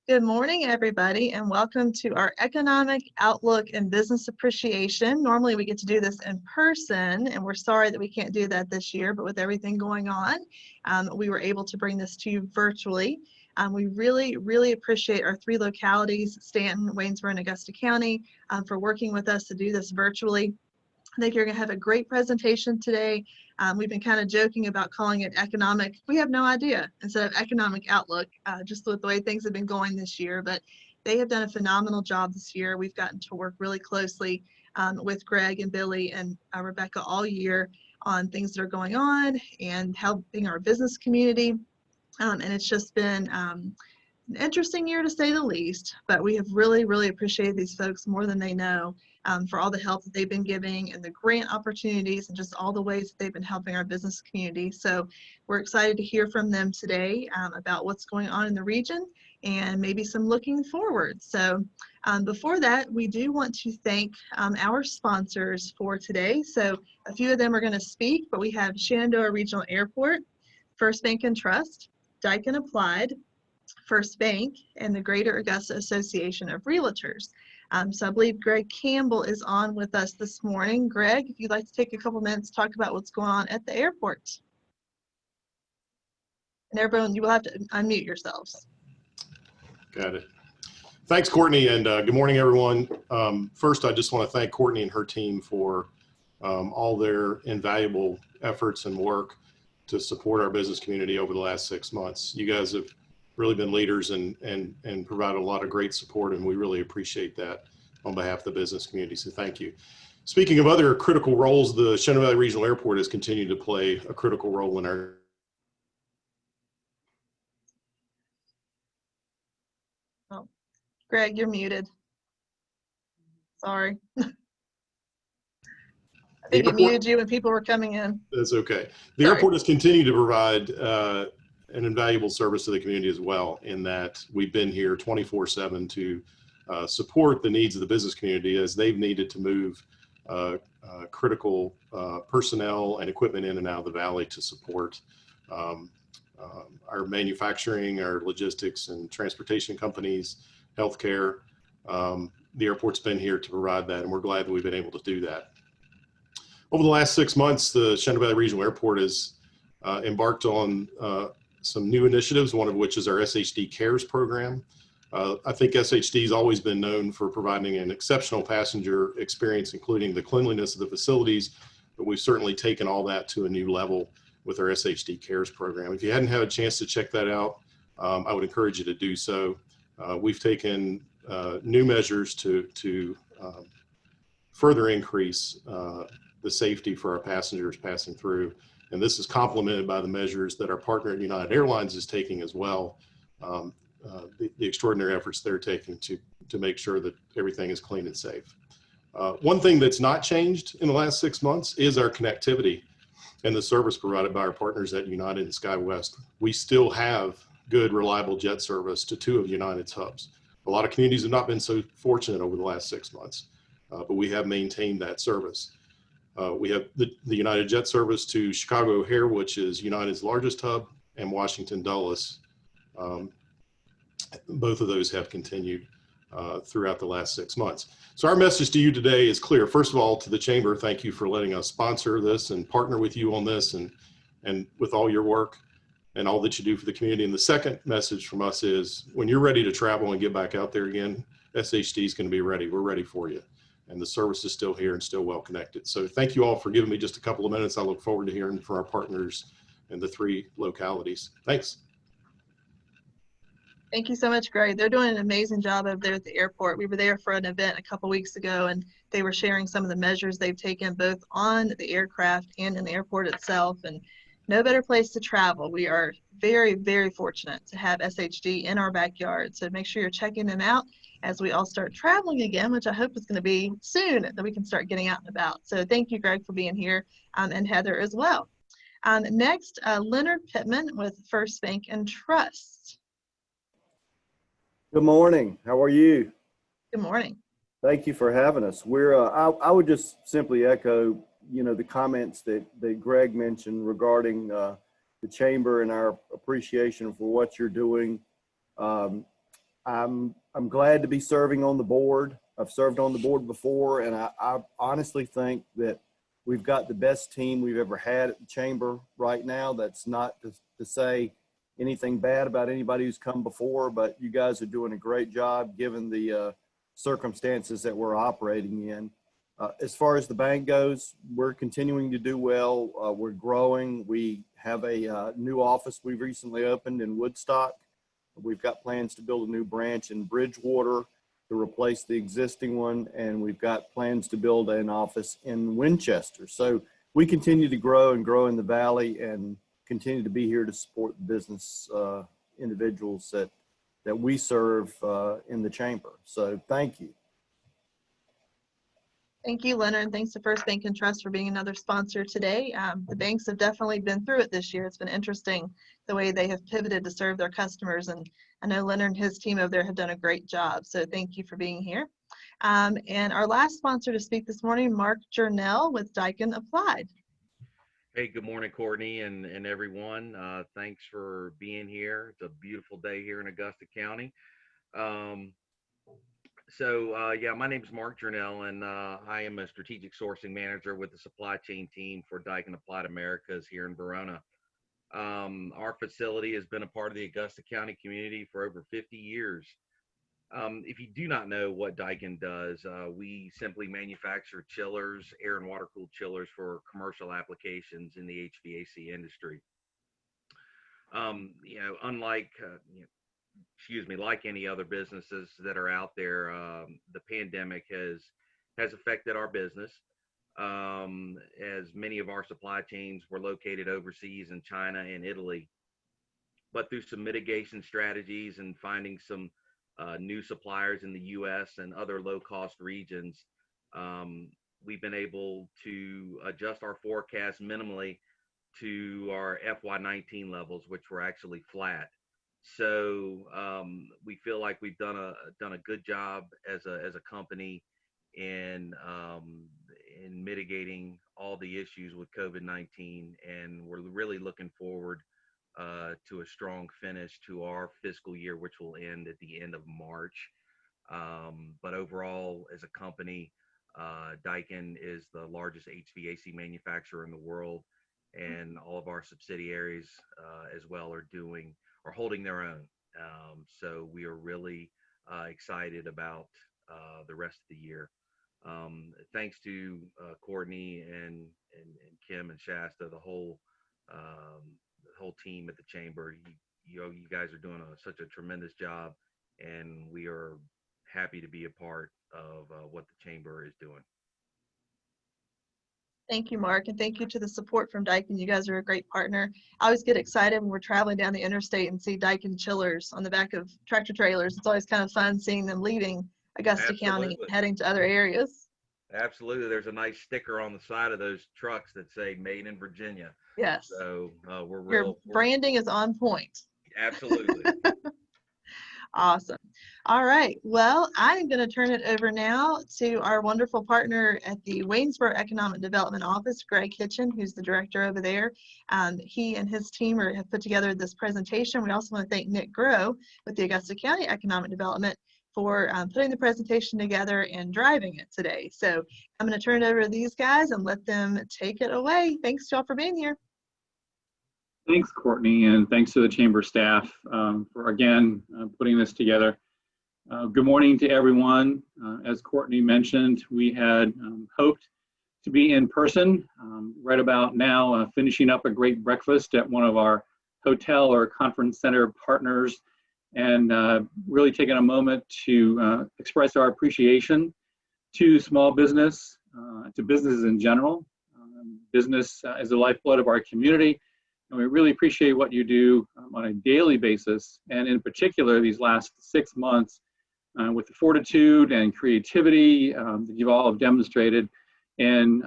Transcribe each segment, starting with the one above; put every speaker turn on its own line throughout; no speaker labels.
Good morning, everybody, and welcome to our Economic Outlook and Business Appreciation. Normally we get to do this in person, and we're sorry that we can't do that this year, but with everything going on, we were able to bring this to you virtually. We really appreciate our three localities, Stanton, Waynesboro, and Augusta County, for working with us to do this virtually. I think you're going to have a great presentation today. We've been kind of joking about calling it economic. We have no idea instead of economic outlook, just with the way things have been going this year. But they have done a phenomenal job this year. We've gotten to work really closely with Greg and Billy and Rebecca all year on things that are going on and helping our business community. And it's just been an interesting year to say the least, but we have really appreciated these folks more than they know for all the help that they've been giving and the grant opportunities and just all the ways that they've been helping our business community. So we're excited to hear from them today about what's going on in the region and maybe some looking forward. So before that, we do want to thank our sponsors for today. So a few of them are going to speak, but we have Shenandoah Regional Airport, First Bank and Trust, Daikin Applied, First Bank, and the Greater Augusta Association of Realtors. So I believe Greg Campbell is on with us this morning. Greg, if you'd like to take a couple minutes to talk about what's going on at the airport. And everyone, you will have to unmute yourselves.
Got it. Thanks, Courtney, and good morning, everyone. First, I just want to thank Courtney and her team for all their invaluable efforts and work to support our business community over the last 6 months. You guys have really been leaders and provided a lot of great support, and we really appreciate that on behalf of the business community, so thank you. Speaking of other critical roles, the Shenandoah Valley Regional Airport has continued to play a critical role in our
Greg, you're muted. Sorry. I think it muted you when people were coming in.
That's okay. The airport has continued to provide an invaluable service to the community as well, in that we've been here 24/7 to support the needs of the business community as they've needed to move critical personnel and equipment in and out of the valley to support our manufacturing, our logistics and transportation companies, healthcare. The airport's been here to provide that, and we're glad that we've been able to do that. Over the last 6 months, the Shenandoah Valley Regional Airport has embarked on some new initiatives, one of which is our SHD Cares program. I think SHD has always been known for providing an exceptional passenger experience, including the cleanliness of the facilities, but we've certainly taken all that to a new level with our SHD Cares program. If you hadn't had a chance to check that out, I would encourage you to do so. We've taken new measures to further increase the safety for our passengers passing through. And this is complemented by the measures that our partner at United Airlines is taking as well. The extraordinary efforts they're taking to make sure that everything is clean and safe. One thing that's not changed in the last 6 months is our connectivity and the service provided by our partners at United and SkyWest. We still have good, reliable jet service to 2 of United's hubs. A lot of communities have not been so fortunate over the last 6 months, but we have maintained that service. We have the United Jet service to Chicago O'Hare, which is United's largest hub, and Washington Dulles. Both of those have continued throughout the last 6 months. So our message to you today is clear. First of all, to the Chamber, thank you for letting us sponsor this and partner with you on this and with all your work and all that you do for the community. And the second message from us is, when you're ready to travel and get back out there again, SHD is going to be ready. We're ready for you. And the service is still here and still well connected. So thank you all for giving me just a couple of minutes. I look forward to hearing from our partners in the 3 localities. Thanks.
Thank you so much, Greg. They're doing an amazing job over there at the airport. We were there for an event a couple weeks ago, and they were sharing some of the measures they've taken both on the aircraft and in the airport itself. And no better place to travel. We are very fortunate to have SHD in our backyard. So make sure you're checking them out as we all start traveling again, which I hope is going to be soon, that we can start getting out and about. So thank you, Greg, for being here, and Heather as well. Next, Leonard Pittman with First Bank and Trust.
Good morning. How are you?
Good morning.
Thank you for having us. I would just simply echo, the comments that Greg mentioned regarding the Chamber and our appreciation for what you're doing. I'm glad to be serving on the board. I've served on the board before, and I honestly think that we've got the best team we've ever had at the chamber right now. That's not to say anything bad about anybody who's come before, but you guys are doing a great job given the circumstances that we're operating in. As far as the bank goes, we're continuing to do well. We're growing. We have a new office we've recently opened in Woodstock. We've got plans to build a new branch in Bridgewater to replace the existing one, and we've got plans to build an office in Winchester. So we continue to grow and grow in the Valley and continue to be here to support the business individuals that we serve in the chamber. So thank you.
Thank you, Leonard. Thanks to First Bank and Trust for being another sponsor today. The banks have definitely been through it this year. It's been interesting the way they have pivoted to serve their customers. And I know Leonard and his team over there have done a great job. So thank you for being here. And our last sponsor to speak this morning, Mark Jernell with Daikin Applied.
Hey, good morning, Courtney and everyone. Thanks for being here. It's a beautiful day here in Augusta County. Yeah, my name is Mark Jernell, and I am a strategic sourcing manager with the supply chain team for Daikin Applied Americas here in Verona. Our facility has been a part of the Augusta County community for over 50 years. If you do not know what Daikin does, we simply manufacture chillers, air and water cooled chillers for commercial applications in the HVAC industry. Unlike like any other businesses that are out there, the pandemic has affected our business, as many of our supply chains were located overseas in China and Italy. But through some mitigation strategies and finding some new suppliers in the U.S. and other low-cost regions, we've been able to adjust our forecast minimally to our FY19 levels, which were actually flat. So we feel like we've done a good job as a company in mitigating all the issues with COVID-19, and we're really looking forward to a strong finish to our fiscal year, which will end at the end of March. But overall, as a company, Daikin is the largest HVAC manufacturer in the world, and all of our subsidiaries as well are holding their own. So we are really excited about the rest of the year. Thanks to Courtney and Kim and Shasta, the whole team at the chamber. You guys are doing such a tremendous job, and we are happy to be a part of what the chamber is doing.
Thank you, Mark, and thank you to the support from Daikin. You guys are a great partner. I always get excited when we're traveling down the interstate and see Daikin chillers on the back of tractor trailers. It's always kind of fun seeing them leaving Augusta County, heading to other areas.
Absolutely. There's a nice sticker on the side of those trucks that say "Made in Virginia."
Yes.
So
your branding is on point.
Absolutely.
Awesome. All right. Well, I'm going to turn it over now to our wonderful partner at the Waynesboro Economic Development Office, Greg Hitchen, who's the director over there. He and his team have put together this presentation. We also want to thank Nick Groh with the Augusta County Economic Development for putting the presentation together and driving it today. So I'm going to turn it over to these guys and let them take it away. Thanks, y'all, for being here.
Thanks, Courtney, and thanks to the chamber staff for, again, putting this together. Good morning to everyone. As Courtney mentioned, we had hoped to be in person right about now, finishing up a great breakfast at one of our hotel or conference center partners, and really taking a moment to express our appreciation to small business, to businesses in general. Business is the lifeblood of our community. And we really appreciate what you do on a daily basis, and in particular these last 6 months with the fortitude and creativity that you all have demonstrated in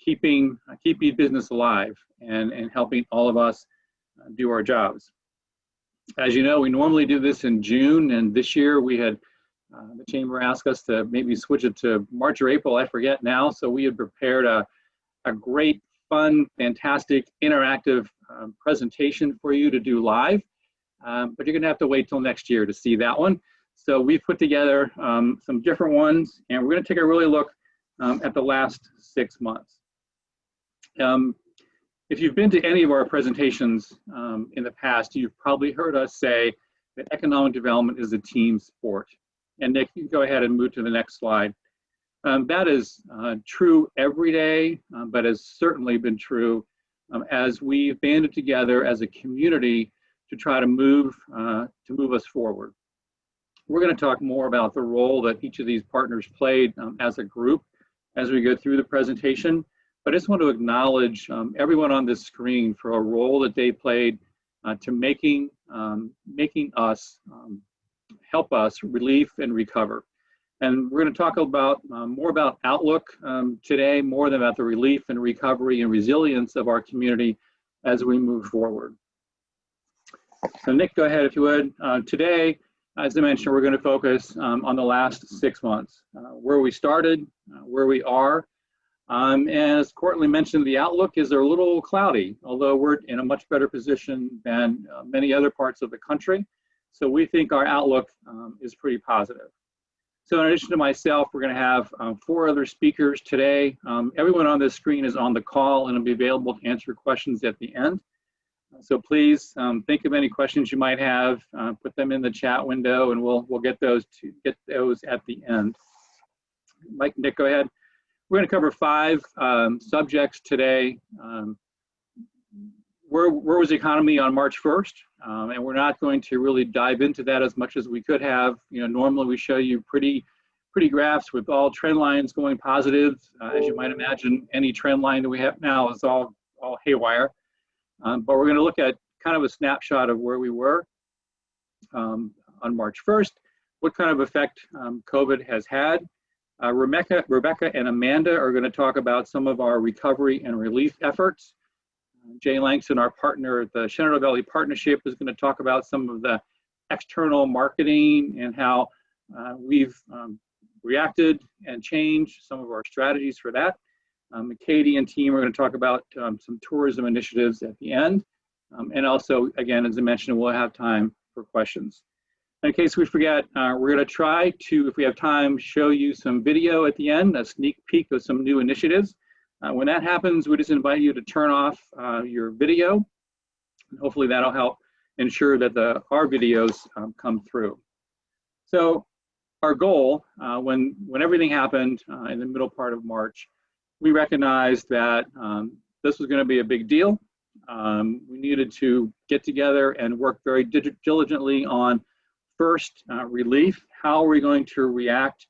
keeping business alive and helping all of us do our jobs. As you know, we normally do this in June, and this year we had the chamber asked us to maybe switch it to March or April, I forget now. So we had prepared a great, fun, fantastic, interactive presentation for you to do live, but you're going to have to wait till next year to see that one. So we've put together some different ones, and we're going to take a really look at the last 6 months. If you've been to any of our presentations in the past, you've probably heard us say that economic development is a team sport. And Nick, you can go ahead and move to the next slide. That is true every day, but has certainly been true as we've banded together as a community to try to move us forward. We're going to talk more about the role that each of these partners played as a group as we go through the presentation. But I just want to acknowledge everyone on this screen for a role that they played to making us help us relief and recover. And we're going to talk about more about outlook today, more than about the relief and recovery and resilience of our community as we move forward. So Nick, go ahead if you would. Today, as I mentioned, we're going to focus on the last 6 months, where we started, where we are. As Courtney mentioned, the outlook is a little cloudy, although we're in a much better position than many other parts of the country. So we think our outlook is pretty positive. So in addition to myself, we're going to have 4 other speakers today. Everyone on this screen is on the call and will be available to answer questions at the end. So please think of any questions you might have, put them in the chat window, and we'll get those at the end. Mike, Nick, go ahead. We're going to cover 5 subjects today. Where was the economy on March 1st? And we're not going to really dive into that as much as we could have. You know, normally we show you pretty graphs with all trend lines going positive. As you might imagine, any trend line that we have now is all haywire. But we're going to look at kind of a snapshot of where we were on March 1st, what kind of effect COVID has had. Rebecca and Amanda are going to talk about some of our recovery and relief efforts. Jay Langston, our partner at the Shenandoah Valley Partnership, is going to talk about some of the external marketing and how we've reacted and changed some of our strategies for that. Katie and team are going to talk about some tourism initiatives at the end. And also, again, as I mentioned, we'll have time for questions. In case we forget, we're going to try to, if we have time, show you some video at the end, a sneak peek of some new initiatives. When that happens, we just invite you to turn off your video. And hopefully that'll help ensure that our videos come through. So our goal, when everything happened in the middle part of March, we recognized that this was going to be a big deal. We needed to get together and work very diligently on first, relief. How are we going to react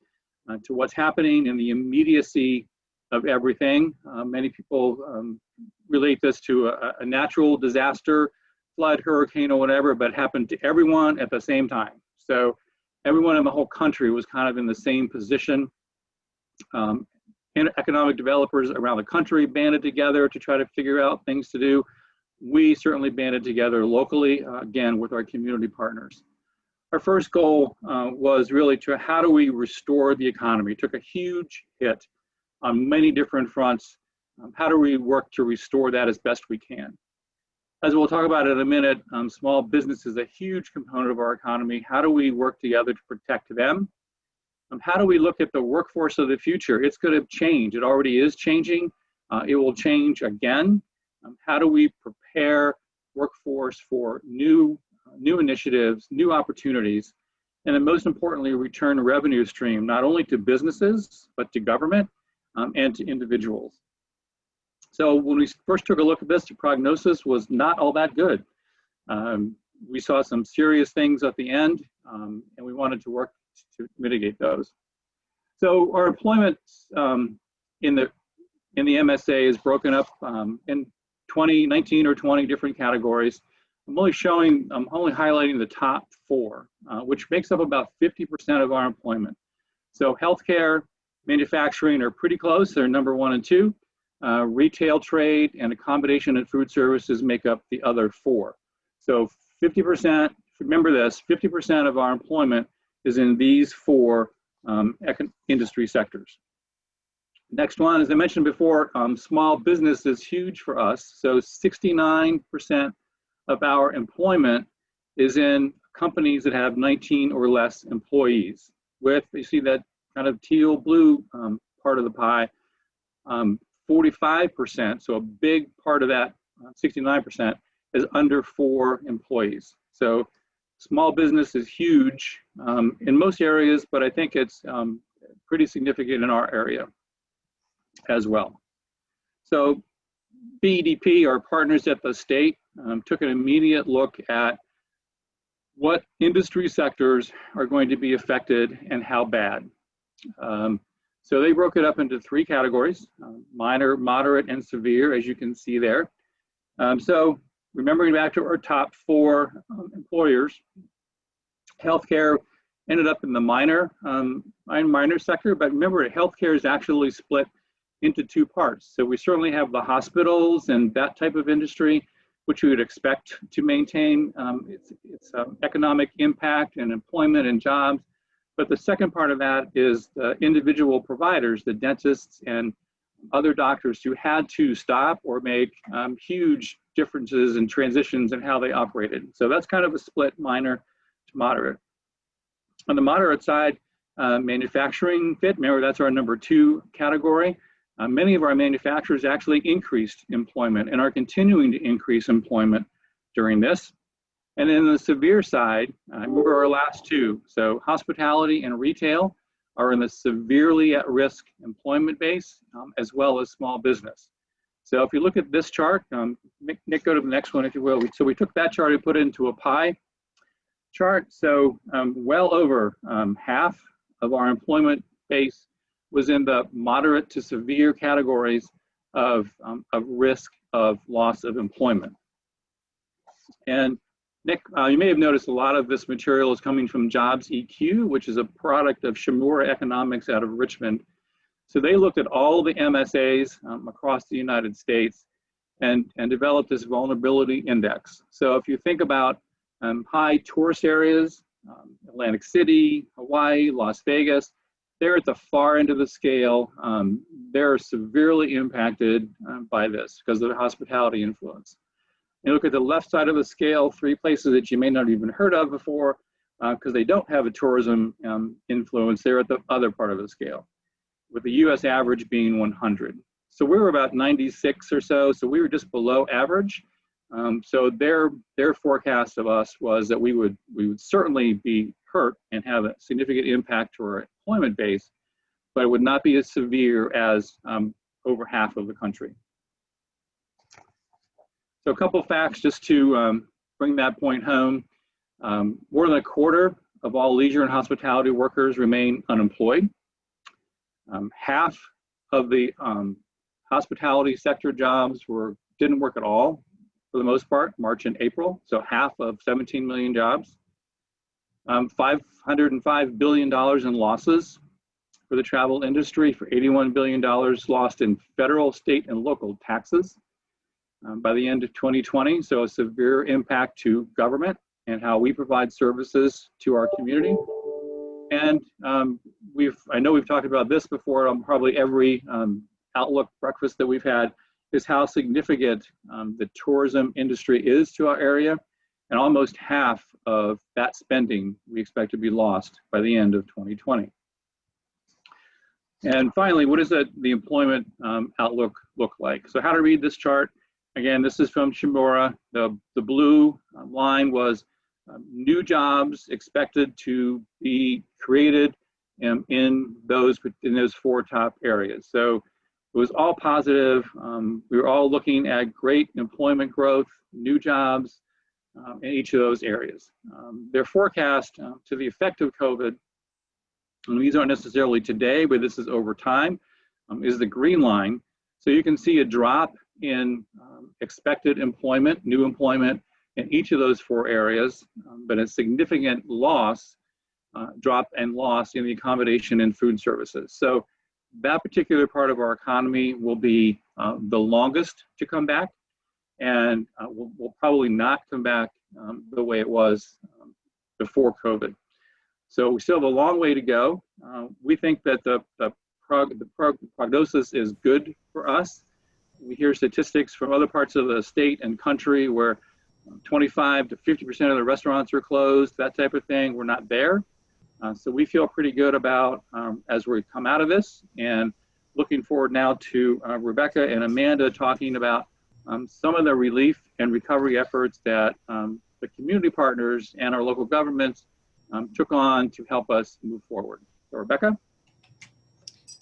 to what's happening in the immediacy of everything? Many people relate this to a natural disaster, flood, hurricane, or whatever, but happened to everyone at the same time. So everyone in the whole country was kind of in the same position. Economic developers around the country banded together to try to figure out things to do. We certainly banded together locally, again, with our community partners. Our first goal was really to how do we restore the economy? It took a huge hit on many different fronts. How do we work to restore that as best we can? As we'll talk about in a minute, small business is a huge component of our economy. How do we work together to protect them? How do we look at the workforce of the future? It's going to change. It already is changing. It will change again. How do we prepare workforce for new initiatives, new opportunities, and then most importantly, return a revenue stream, not only to businesses, but to government and to individuals. So when we first took a look at this, the prognosis was not all that good. We saw some serious things at the end, and we wanted to work to mitigate those. So our employment in the MSA is broken up in 19 or 20 different categories. I'm only highlighting the top 4, which makes up about 50% of our employment. So healthcare, manufacturing are pretty close. They're number 1 and 2. Retail, trade, and accommodation and food services make up the other 4. So 50%, remember this, 50% of our employment is in these 4 industry sectors. Next one, as I mentioned before, small business is huge for us. So 69% of our employment is in companies that have 19 or less employees. With, you see that kind of teal blue part of the pie, 45%, so a big part of that, 69%, is under 4 employees. So small business is huge in most areas, but I think it's pretty significant in our area as well. So BEDP, our partners at the state, took an immediate look at what industry sectors are going to be affected and how bad. So they broke it up into 3 categories, minor, moderate, and severe, as you can see there. So remembering back to our top 4 employers, healthcare ended up in the minor sector, but remember, healthcare is actually split into 2 parts. So we certainly have the hospitals and that type of industry, which we would expect to maintain its economic impact and employment and jobs. But the second part of that is the individual providers, the dentists and other doctors who had to stop or make huge differences and transitions in how they operated. So that's kind of a split, minor to moderate. On the moderate side, manufacturing fit, remember that's our number 2 category. Many of our manufacturers actually increased employment and are continuing to increase employment during this. And then the severe side, remember our last 2. So hospitality and retail are in the severely at risk employment base, as well as small business. So if you look at this chart, Nick, go to the next one if you will. So we took that chart and put it into a pie chart. So well over half of our employment base was in the moderate to severe categories of risk of loss of employment. And Nick, you may have noticed a lot of this material is coming from Jobs EQ, which is a product of Shimura Economics out of Richmond. So they looked at all the MSAs across the United States and developed this vulnerability index. So if you think about high tourist areas, Atlantic City, Hawaii, Las Vegas, they're at the far end of the scale. They're severely impacted by this because of the hospitality influence. You look at the left side of the scale, 3 places that you may not even heard of before because they don't have a tourism influence. They're at the other part of the scale, with the US average being 100. So we were about 96 or so, so we were just below average. So their forecast of us was that we would certainly be hurt and have a significant impact to our employment base, but it would not be as severe as over half of the country. So a couple facts just to bring that point home. More than a quarter of all leisure and hospitality workers remain unemployed. Half of the hospitality sector jobs didn't work at all for the most part, March and April. So half of 17 million jobs. $505 billion in losses for the travel industry, for $81 billion lost in federal, state, and local taxes by the end of 2020. So a severe impact to government and how we provide services to our community. And I know we've talked about this before on probably every Outlook breakfast that we've had, is how significant the tourism industry is to our area. And almost half of that spending we expect to be lost by the end of 2020. And finally, what does the employment outlook look like? So how to read this chart? Again, this is from Shimura. The blue line was new jobs expected to be created in those 4 top areas. So it was all positive. We were all looking at great employment growth, new jobs in each of those areas. Their forecast to the effect of COVID, and these aren't necessarily today, but this is over time, is the green line. So you can see a drop in expected employment, new employment in each of those 4 areas, but a significant drop and loss in the accommodation and food services. So that particular part of our economy will be the longest to come back, and will probably not come back the way it was before COVID. So we still have a long way to go. We think that the prognosis is good for us. We hear statistics from other parts of the state and country where 25 to 50% of the restaurants are closed, that type of thing. We're not there. So we feel pretty good about as we come out of this, and looking forward now to Rebecca and Amanda talking about some of the relief and recovery efforts that the community partners and our local governments took on to help us move forward. So Rebecca?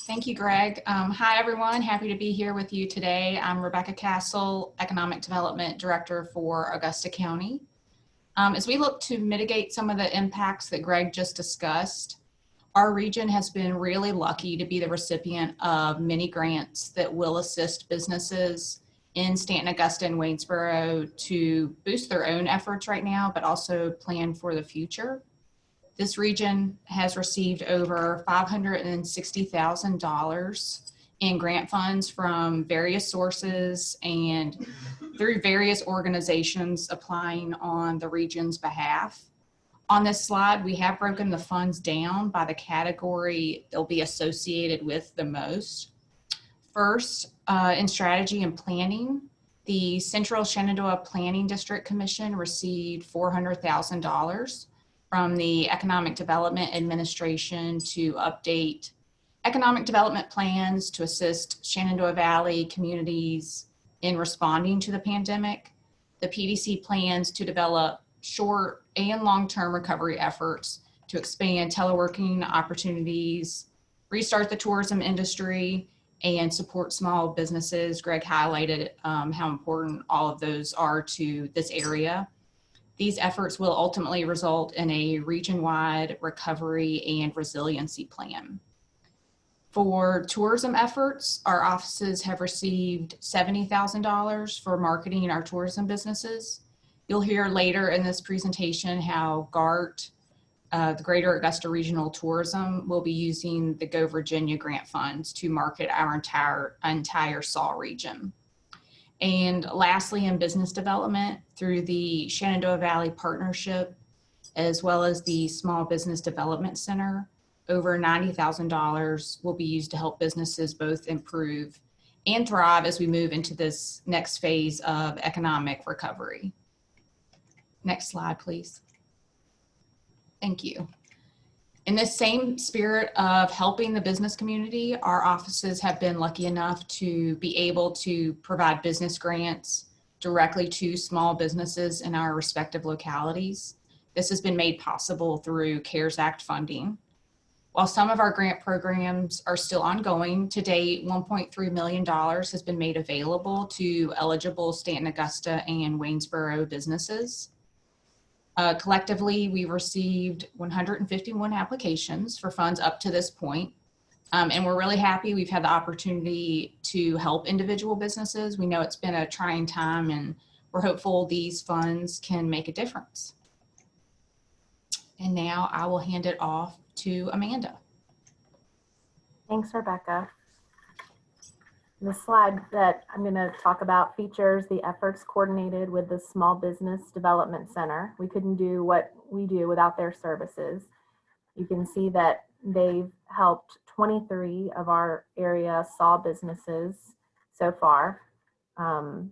Thank you, Greg. Hi, everyone. Happy to be here with you today. I'm Rebecca Castle, Economic Development Director for Augusta County. As we look to mitigate some of the impacts that Greg just discussed, our region has been really lucky to be the recipient of many grants that will assist businesses in Stanton, Augusta, and Waynesboro to boost their own efforts right now, but also plan for the future. This region has received over $560,000 in grant funds from various sources and through various organizations applying on the region's behalf. On this slide, we have broken the funds down by the category they'll be associated with the most. First, in strategy and planning, the Central Shenandoah Planning District Commission received $400,000 from the Economic Development Administration to update economic development plans to assist Shenandoah Valley communities in responding to the pandemic. The PDC plans to develop short and long-term recovery efforts to expand teleworking opportunities, restart the tourism industry, and support small businesses. Greg highlighted how important all of those are to this area. These efforts will ultimately result in a region-wide recovery and resiliency plan. For tourism efforts, our offices have received $70,000 for marketing our tourism businesses. You'll hear later in this presentation how GART, the Greater Augusta Regional Tourism, will be using the Go Virginia grant funds to market our entire SAW region. And lastly, in business development, through the Shenandoah Valley Partnership, as well as the Small Business Development Center, over $90,000 will be used to help businesses both improve and thrive as we move into this next phase of economic recovery. Next slide, please. Thank you. In this same spirit of helping the business community, our offices have been lucky enough to be able to provide business grants directly to small businesses in our respective localities. This has been made possible through CARES Act funding. While some of our grant programs are still ongoing, to date, $1.3 million has been made available to eligible Stanton, Augusta, and Waynesboro businesses. Collectively, we received 151 applications for funds up to this point. And we're really happy we've had the opportunity to help individual businesses. We know it's been a trying time, and we're hopeful these funds can make a difference. And now I will hand it off to Amanda.
Thanks, Rebecca. The slide that I'm going to talk about features the efforts coordinated with the Small Business Development Center. We couldn't do what we do without their services. You can see that they've helped 23 of our area SAW businesses so far, and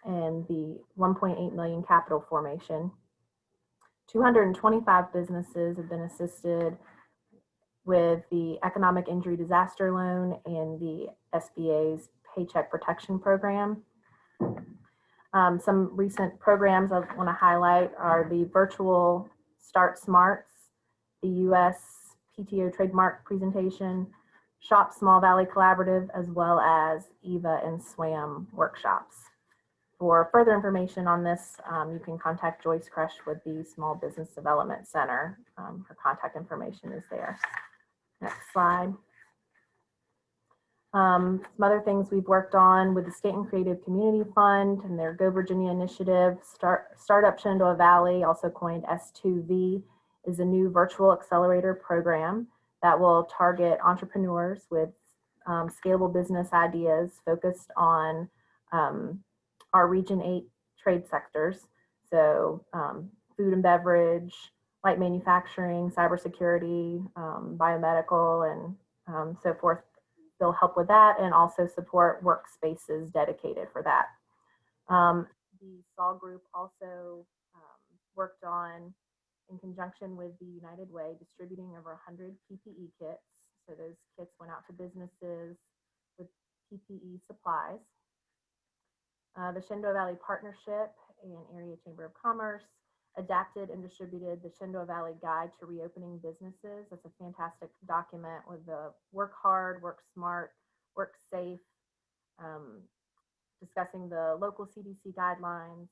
the 1.8 million capital formation. 225 businesses have been assisted with the Economic Injury Disaster Loan and the SBA's Paycheck Protection Program. Some recent programs I want to highlight are the virtual Start Smarts, the US PTO trademark presentation, Shop Small Valley Collaborative, as well as EVA and SWAM workshops. For further information on this, you can contact Joyce Crush with the Small Business Development Center. Her contact information is there. Next slide. Some other things we've worked on with the Stanton Creative Community Fund and their Go Virginia initiative. Startup Shenandoah Valley, also coined S2V, is a new virtual accelerator program that will target entrepreneurs with scalable business ideas focused on our Region 8 trade sectors. So food and beverage, light manufacturing, cybersecurity, biomedical, and so forth. They'll help with that and also support workspaces dedicated for that. The SAW group also worked on, in conjunction with the United Way, distributing over 100 PPE kits. So those kits went out to businesses with PPE supplies. The Shenandoah Valley Partnership and Area Chamber of Commerce adapted and distributed the Shenandoah Valley Guide to Reopening Businesses. That's a fantastic document with the work hard, work smart, work safe, discussing the local CDC guidelines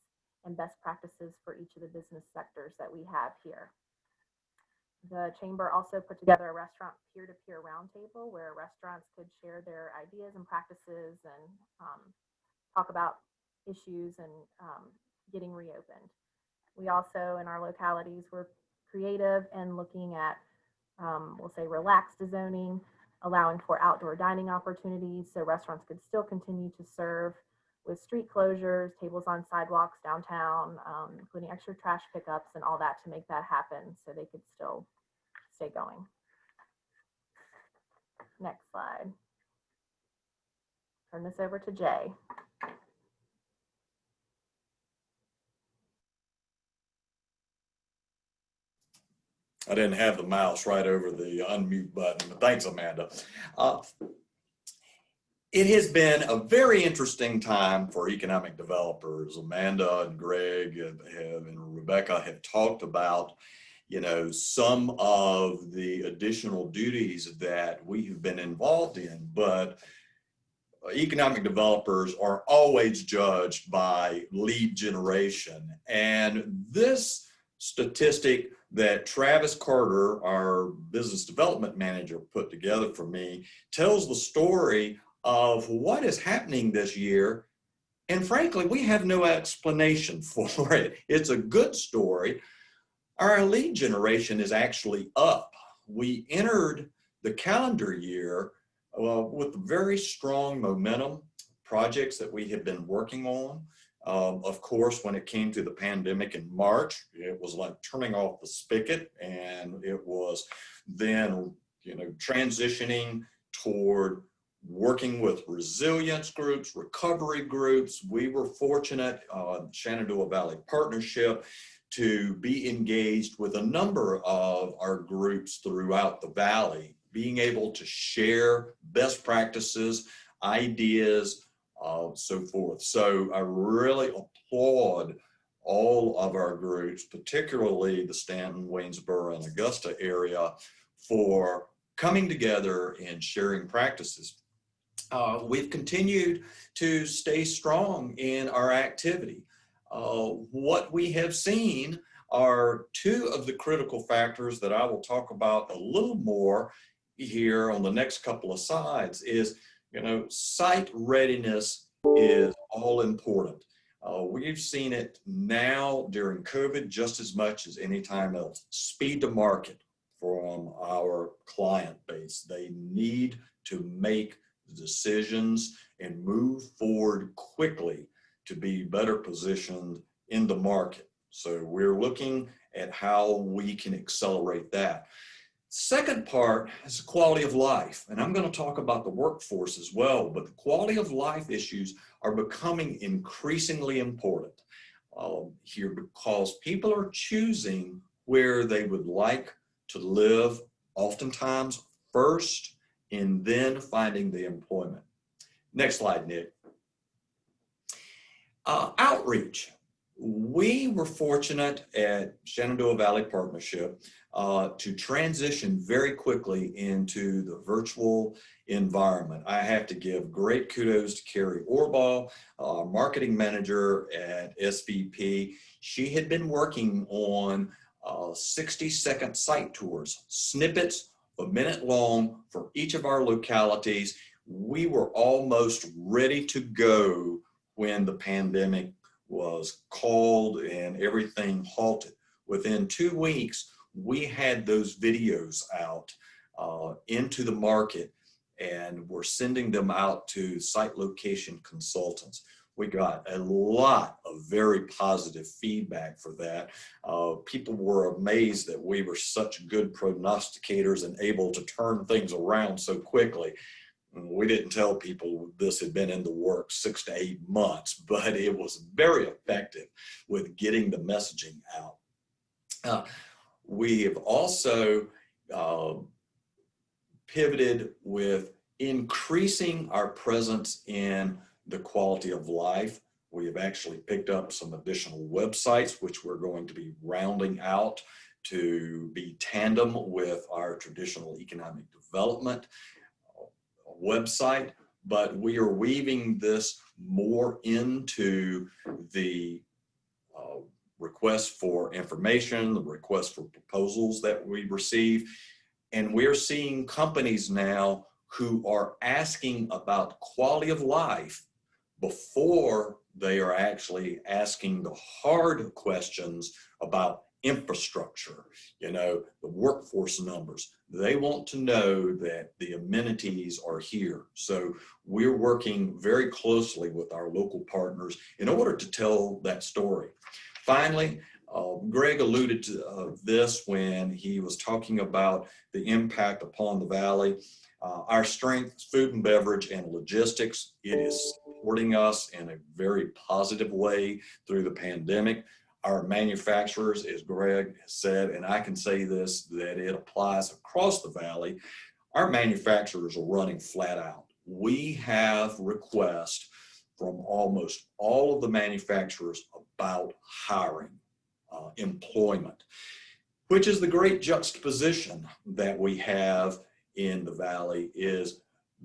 and best practices for each of the business sectors that we have here. The Chamber also put together a restaurant peer-to-peer roundtable where restaurants could share their ideas and practices and talk about issues and getting reopened. We also, in our localities, were creative and looking at, we'll say, relaxed zoning, allowing for outdoor dining opportunities so restaurants could still continue to serve with street closures, tables on sidewalks downtown, including extra trash pickups and all that to make that happen so they could still stay going. Next slide. Turn this over to Jay.
I didn't have the mouse right over the unmute button, but thanks, Amanda. It has been a very interesting time for economic developers. Amanda and Greg and Rebecca have talked about, you know, some of the additional duties that we have been involved in, but economic developers are always judged by lead generation. And this statistic that Travis Carter, our business development manager, put together for me tells the story of what is happening this year. And frankly, we have no explanation for it. It's a good story. Our lead generation is actually up. We entered the calendar year with very strong momentum, projects that we have been working on. Of course, when it came to the pandemic in March, it was like turning off the spigot, and it was then, you know, transitioning toward working with resilience groups, recovery groups. We were fortunate, Shenandoah Valley Partnership, to be engaged with a number of our groups throughout the valley, being able to share best practices, ideas, so forth. So I really applaud all of our groups, particularly the Stanton, Waynesboro, and Augusta area, for coming together and sharing practices. We've continued to stay strong in our activity. What we have seen are two of the critical factors that I will talk about a little more here on the next couple of slides is, you know, site readiness is all important. We've seen it now during COVID just as much as any time else. Speed to market from our client base. They need to make decisions and move forward quickly to be better positioned in the market. So we're looking at how we can accelerate that. Second part is the quality of life. And I'm going to talk about the workforce as well, but the quality of life issues are becoming increasingly important here because people are choosing where they would like to live, oftentimes first, and then finding the employment. Next slide, Nick. Outreach. We were fortunate at Shenandoah Valley Partnership to transition very quickly into the virtual environment. I have to give great kudos to Carrie Orbaugh, marketing manager at SVP. She had been working on 60-second site tours, snippets a minute long for each of our localities. We were almost ready to go when the pandemic was called and everything halted. Within 2 weeks, we had those videos out into the market, and we're sending them out to site location consultants. We got a lot of very positive feedback for that. People were amazed that we were such good prognosticators and able to turn things around so quickly. We didn't tell people this had been in the works 6 to 8 months, but it was very effective with getting the messaging out. We have also pivoted with increasing our presence in the quality of life. We have actually picked up some additional websites, which we're going to be rounding out to be tandem with our traditional economic development website, but we are weaving this more into the request for information, the request for proposals that we receive. And we're seeing companies now who are asking about quality of life before they are actually asking the hard questions about infrastructure, the workforce numbers. They want to know that the amenities are here. So we're working very closely with our local partners in order to tell that story. Finally, Greg alluded to this when he was talking about the impact upon the Valley. Our strength, food and beverage and logistics, it is supporting us in a very positive way through the pandemic. Our manufacturers, as Greg has said, and I can say this, that it applies across the Valley, our manufacturers are running flat out. We have requests from almost all of the manufacturers about hiring, employment, which is the great juxtaposition that we have in the Valley, is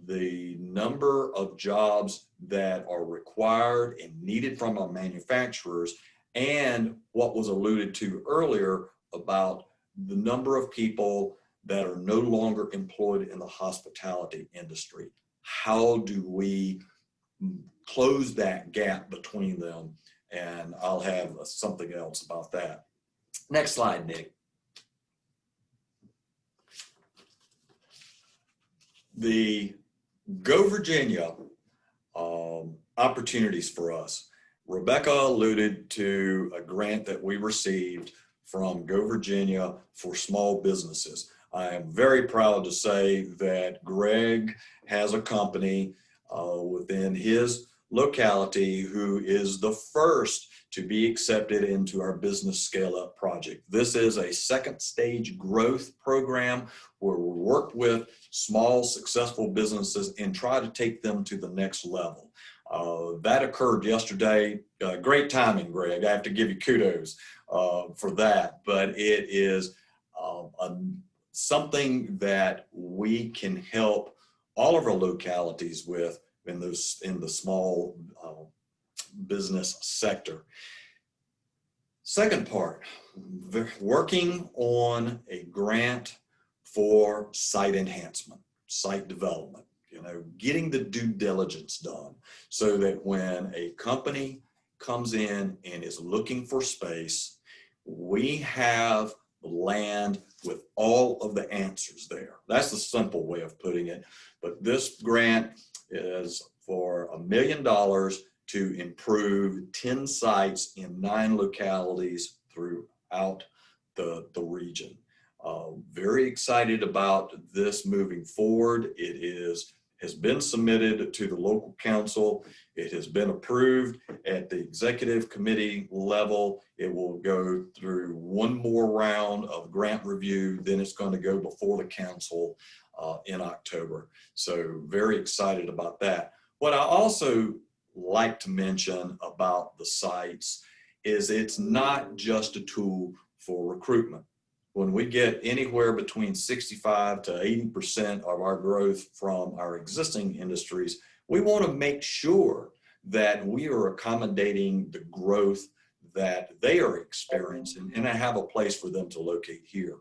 the number of jobs that are required and needed from our manufacturers, and what was alluded to earlier about the number of people that are no longer employed in the hospitality industry. How do we close that gap between them? And I'll have something else about that. Next slide, Nick. The Go Virginia opportunities for us. Rebecca alluded to a grant that we received from Go Virginia for small businesses. I am very proud to say that Greg has a company within his locality who is the first to be accepted into our business scale up project. This is a second stage growth program where we work with small successful businesses and try to take them to the next level. That occurred yesterday. Great timing, Greg. I have to give you kudos for that, but it is something that we can help all of our localities with in the small business sector. Second part, working on a grant for site enhancement, site development, getting the due diligence done so that when a company comes in and is looking for space, we have land with all of the answers there. That's the simple way of putting it. But this grant is for $1 million to improve 10 sites in 9 localities throughout the region. Very excited about this moving forward. It has been submitted to the local council. It has been approved at the executive committee level. It will go through one more round of grant review. Then it's going to go before the council in October. So very excited about that. What I also like to mention about the sites is it's not just a tool for recruitment. When we get anywhere between 65 to 80% of our growth from our existing industries, we want to make sure that we are accommodating the growth that they are experiencing and have a place for them to locate here.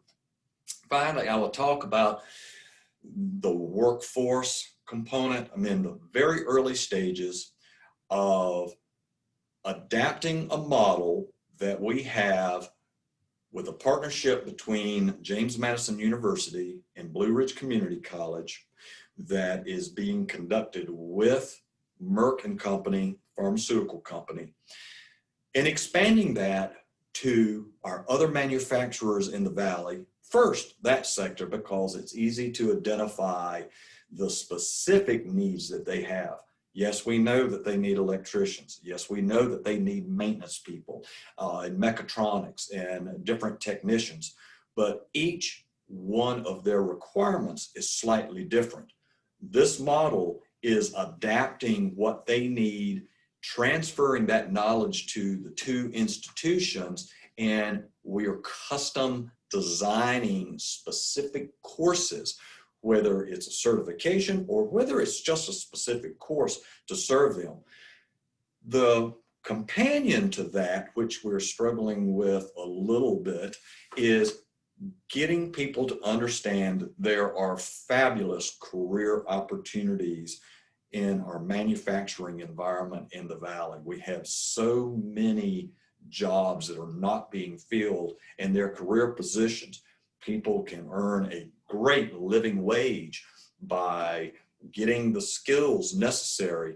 Finally, I will talk about the workforce component. I'm in the very early stages of adapting a model that we have with a partnership between James Madison University and Blue Ridge Community College that is being conducted with Merck and Company, pharmaceutical company, and expanding that to our other manufacturers in the Valley first that sector because it's easy to identify the specific needs that they have. Yes, we know that they need electricians. Yes, we know that they need maintenance people and mechatronics and different technicians, but each one of their requirements is slightly different. This model is adapting what they need, transferring that knowledge to the two institutions, and we are custom designing specific courses, whether it's a certification or whether it's just a specific course to serve them. The companion to that, which we're struggling with a little bit, is getting people to understand there are fabulous career opportunities in our manufacturing environment in the Valley. We have so many jobs that are not being filled, and their career positions. People can earn a great living wage by getting the skills necessary.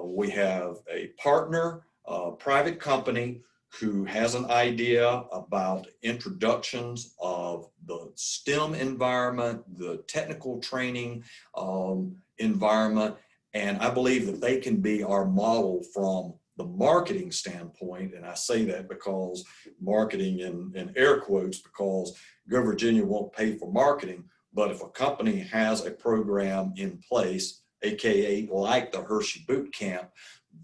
We have a partner, a private company, who has an idea about introductions of the STEM environment, the technical training environment, and I believe that they can be our model from the marketing standpoint. And I say that because marketing in air quotes, because Go Virginia won't pay for marketing, but if a company has a program in place, AKA like the Hershey Boot Camp,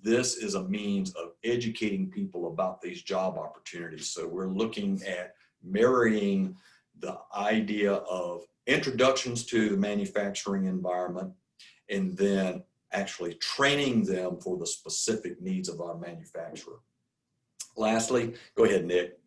this is a means of educating people about these job opportunities. So we're looking at marrying the idea of introductions to the manufacturing environment and then actually training them for the specific needs of our manufacturer. Lastly, go ahead, Nick.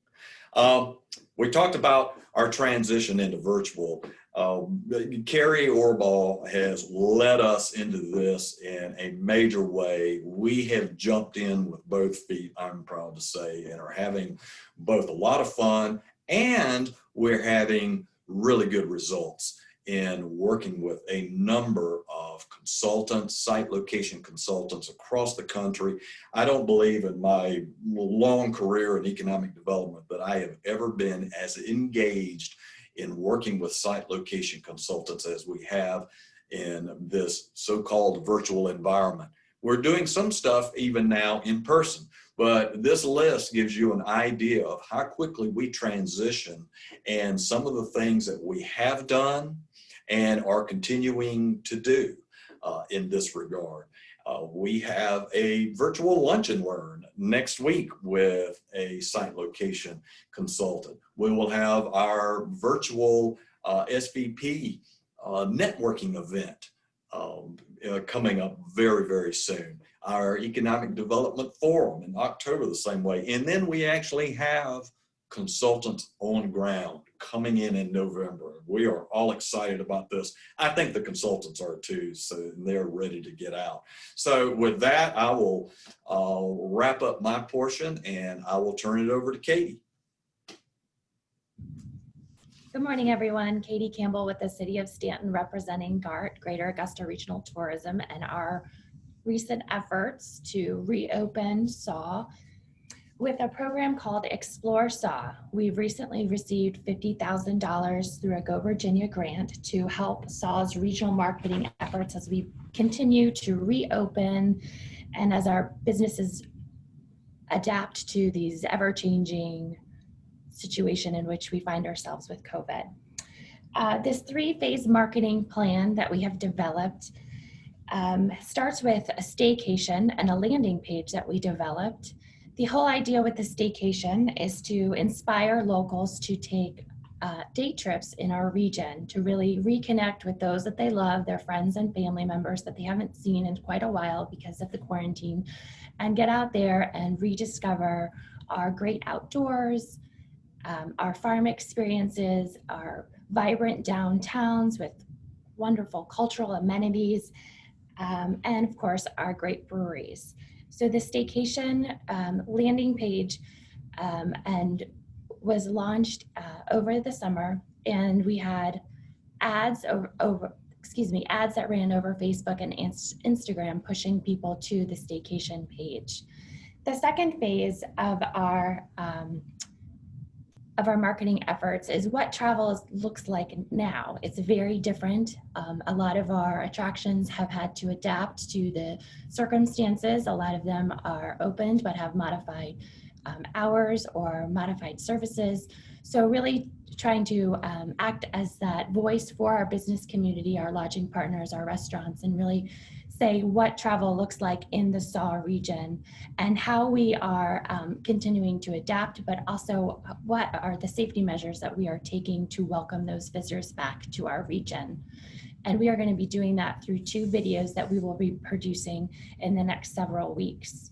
We talked about our transition into virtual. Carrie Orbaugh has led us into this in a major way. We have jumped in with both feet, I'm proud to say, and are having both a lot of fun, and we're having really good results in working with a number of consultants, site location consultants across the country. I don't believe in my long career in economic development that I have ever been as engaged in working with site location consultants as we have in this so-called virtual environment. We're doing some stuff even now in person, but this list gives you an idea of how quickly we transition and some of the things that we have done and are continuing to do in this regard. We have a virtual lunch and learn next week with a site location consultant. We will have our virtual SVP networking event coming up very, very soon. Our economic development forum in October the same way. And then we actually have consultants on ground coming in November. We are all excited about this. I think the consultants are too, so they're ready to get out. So with that, I will wrap up my portion and I will turn it over to Katie.
Good morning, everyone. Katie Campbell with the City of Stanton, representing GART, Greater Augusta Regional Tourism, and our recent efforts to reopen SAW with a program called Explore SAW. We've recently received $50,000 through a Go Virginia grant to help SAW's regional marketing efforts as we continue to reopen and as our businesses adapt to these ever-changing situation in which we find ourselves with COVID. This 3-phase marketing plan that we have developed starts with a staycation and a landing page that we developed. The whole idea with the staycation is to inspire locals to take day trips in our region, to really reconnect with those that they love, their friends and family members that they haven't seen in quite a while because of the quarantine, and get out there and rediscover our great outdoors, our farm experiences, our vibrant downtowns with wonderful cultural amenities, and of course, our great breweries. So the staycation landing page and was launched over the summer, and we had ads ads that ran over Facebook and Instagram pushing people to the staycation page. The second phase of our of our marketing efforts is what travel looks like now. It's very different. A lot of our attractions have had to adapt to the circumstances. A lot of them are opened but have modified hours or modified services. So really trying to act as that voice for our business community, our lodging partners, our restaurants, and really say what travel looks like in the SAW region and how we are continuing to adapt, but also what are the safety measures that we are taking to welcome those visitors back to our region. And we are going to be doing that through 2 videos that we will be producing in the next several weeks.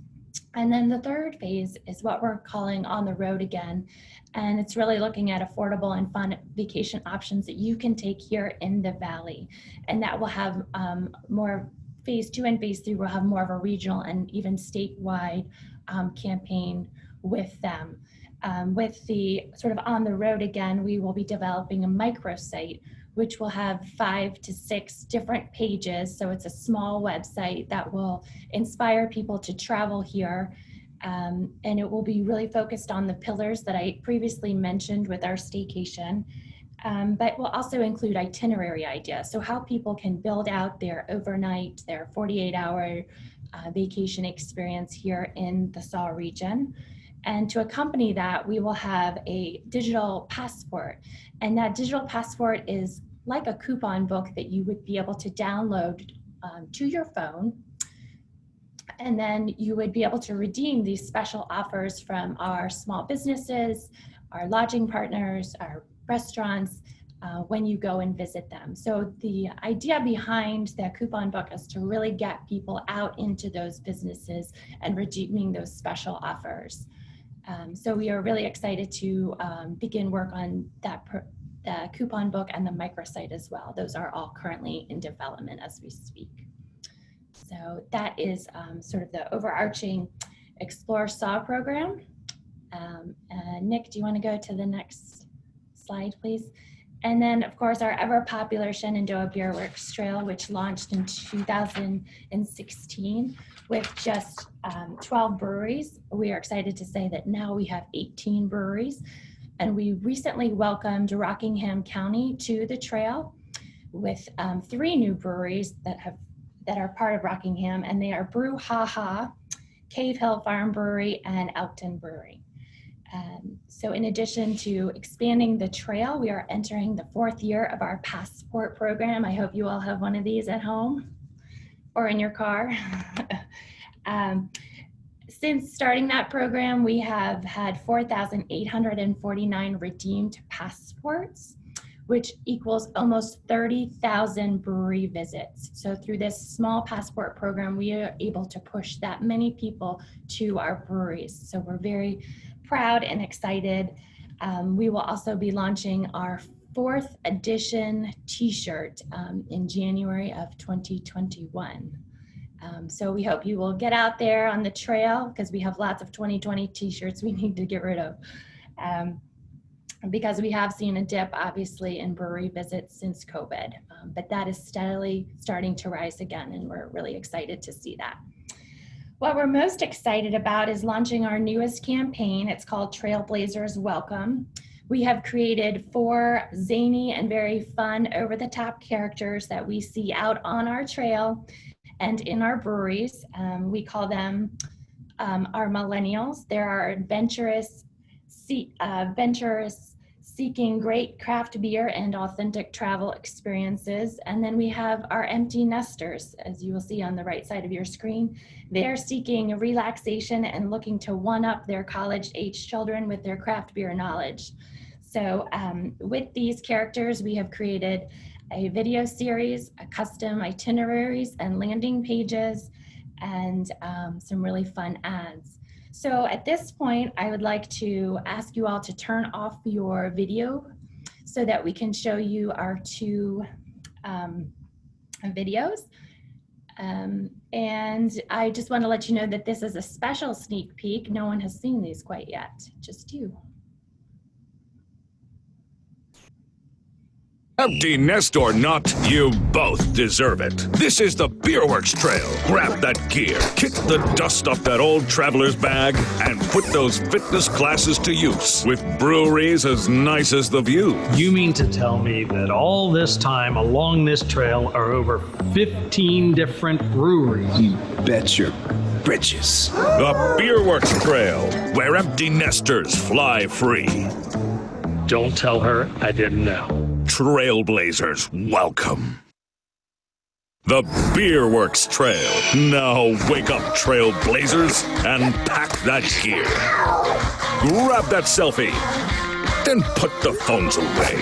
And then the third phase is what we're calling On the Road Again. And it's really looking at affordable and fun vacation options that you can take here in the Valley. And that will have more. Phase 2 and Phase 3 will have more of a regional and even statewide campaign with them. With the sort of On the Road Again, we will be developing a microsite, which will have 5 to 6 different pages. So it's a small website that will inspire people to travel here. And it will be really focused on the pillars that I previously mentioned with our staycation. But we'll also include itinerary ideas. So how people can build out their overnight, their 48-hour vacation experience here in the SAW region. And to accompany that, we will have a digital passport. And that digital passport is like a coupon book that you would be able to download to your phone. And then you would be able to redeem these special offers from our small businesses, our lodging partners, our restaurants, when you go and visit them. So the idea behind that coupon book is to really get people out into those businesses and redeeming those special offers. So we are really excited to begin work on that the coupon book and the microsite as well. Those are all currently in development as we speak. So that is sort of the overarching Explore SAW program. Nick, do you want to go to the next slide, please? And then, of course, our ever popular Shenandoah Beer Works Trail, which launched in 2016 with just 12 breweries. We are excited to say that now we have 18 breweries. And we recently welcomed Rockingham County to the trail with 3 new breweries that are part of Rockingham, and they are Brew Ha Ha, Cave Hill Farm Brewery, and Elkton Brewery. So in addition to expanding the trail, we are entering the 4th year of our passport program. I hope you all have one of these at home or in your car. Since starting that program, we have had 4,849 redeemed passports, which equals almost 30,000 brewery visits. So through this small passport program, we are able to push that many people to our breweries. So we're very proud and excited. We will also be launching our 4th edition t-shirt in January of 2021. So we hope you will get out there on the trail because we have lots of 2020 t-shirts we need to get rid of. Because we have seen a dip, obviously, in brewery visits since COVID, but that is steadily starting to rise again, and we're really excited to see that. What we're most excited about is launching our newest campaign. It's called Trailblazers Welcome. We have created 4 zany and very fun over-the-top characters that we see out on our trail and in our breweries. We call them our millennials. They're our adventurous seeking great craft beer and authentic travel experiences. And then we have our empty nesters, as you will see on the right side of your screen. They are seeking relaxation and looking to one-up their college-age children with their craft beer knowledge. So with these characters, we have created a video series, a custom itineraries and landing pages, and some really fun ads. So at this point, I would like to ask you all to turn off your video so that we can show you our 2 videos. And I just want to let you know that this is a special sneak peek. No one has seen these quite yet, just you.
Empty nest or not, you both deserve it. This is the Beerworks Trail. Grab that gear, kick the dust off that old traveler's bag, and put those fitness classes to use with breweries as nice as the view.
You mean to tell me that all this time along this trail are over 15 different breweries?
You bet your britches.
The Beerworks Trail, where empty nesters fly free.
Don't tell her I didn't know.
Trailblazers, welcome. The Beerworks Trail. Now wake up, Trailblazers, and pack that gear. Grab that selfie, then put the phones away.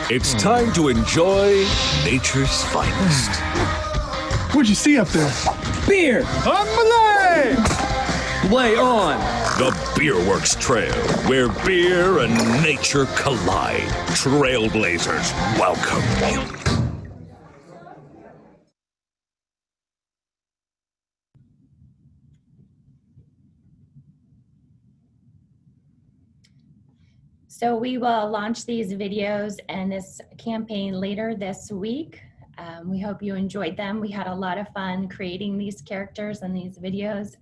It's time to enjoy nature's finest.
What'd you see up there? Beer! On my leg! Lay on!
The Beerworks Trail, where beer and nature collide. Trailblazers, welcome.
So we will launch these videos and this campaign later this week. We hope you enjoyed them. We had a lot of fun creating these characters and these videos,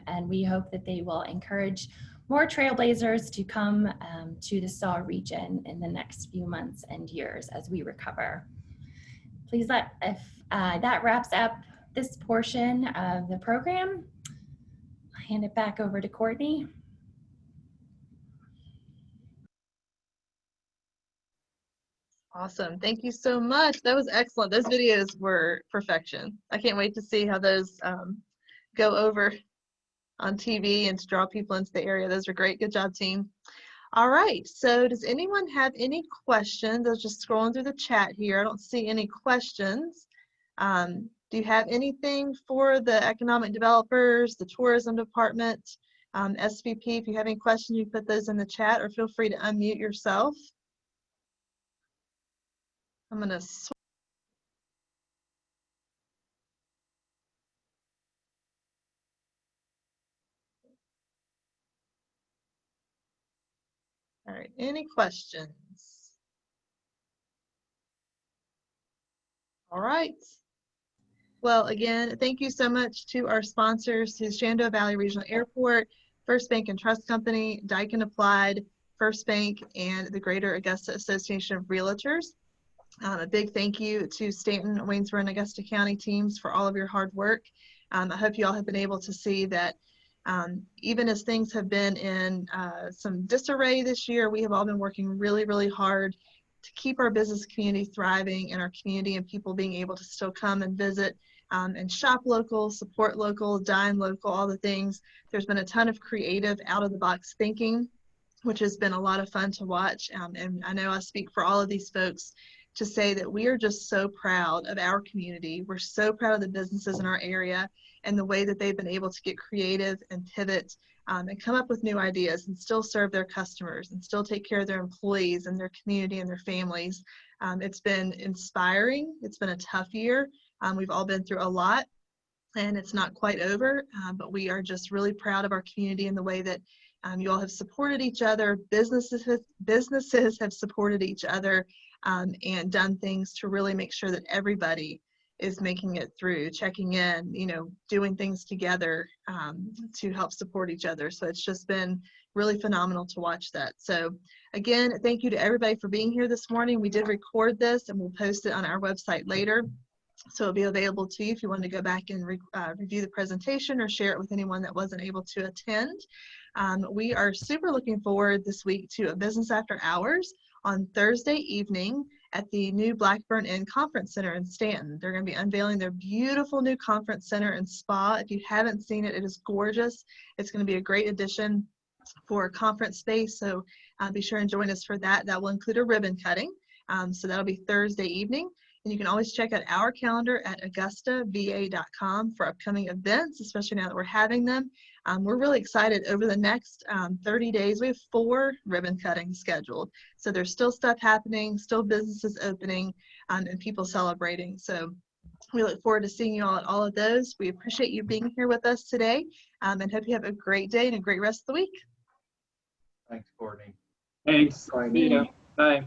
and we hope that they will encourage more trailblazers to come to the SAW region in the next few months and years as we recover. Please that wraps up this portion of the program. I'll hand it back over to Courtney.
Awesome. Thank you so much. That was excellent. Those videos were perfection. I can't wait to see how those go over on TV and to draw people into the area. Those are great. Good job, team. All right. So does anyone have any questions? I was just scrolling through the chat here. I don't see any questions. Do you have anything for the economic developers, the tourism department, SVP? If you have any questions, you put those in the chat or feel free to unmute yourself. I'm going to all right, any questions? All right. Well, again, thank you so much to our sponsors, to Shenandoah Valley Regional Airport, First Bank and Trust Company, Daikin Applied, First Bank, and the Greater Augusta Association of Realtors. A big thank you to Stanton, Waynesboro, and Augusta County teams for all of your hard work. I hope you all have been able to see that even as things have been in some disarray this year, we have all been working really, really hard to keep our business community thriving in our community and people being able to still come and visit and shop local, support local, dine local, all the things. There's been a ton of creative out-of-the-box thinking, which has been a lot of fun to watch. And I know I speak for all of these folks to say that we are just so proud of our community. We're so proud of the businesses in our area and the way that they've been able to get creative and pivot and come up with new ideas and still serve their customers and still take care of their employees and their community and their families. It's been inspiring. It's been a tough year. We've all been through a lot and it's not quite over, but we are just really proud of our community and the way that you all have supported each other. Businesses have supported each other and done things to really make sure that everybody is making it through, checking in, you know, doing things together to help support each other. So it's just been really phenomenal to watch that. So again, thank you to everybody for being here this morning. We did record this and we'll post it on our website later. So it'll be available to you if you want to go back and review the presentation or share it with anyone that wasn't able to attend. We are super looking forward this week to a business after hours on Thursday evening at the new Blackburn Inn Conference Center in Stanton. They're going to be unveiling their beautiful new conference center and spa. If you haven't seen it, it is gorgeous. It's going to be a great addition for a conference space. So be sure and join us for that. That will include a ribbon cutting. So that'll be Thursday evening. And you can always check out our calendar at AugustaVA.com for upcoming events, especially now that we're having them. We're really excited. Over the next 30 days, we have 4 ribbon cuttings scheduled. So there's still stuff happening, still businesses opening, and people celebrating. So we look forward to seeing you all at all of those. We appreciate you being here with us today and hope you have a great day and a great rest of the week.
Thanks, Courtney. Thanks. See ya. Bye.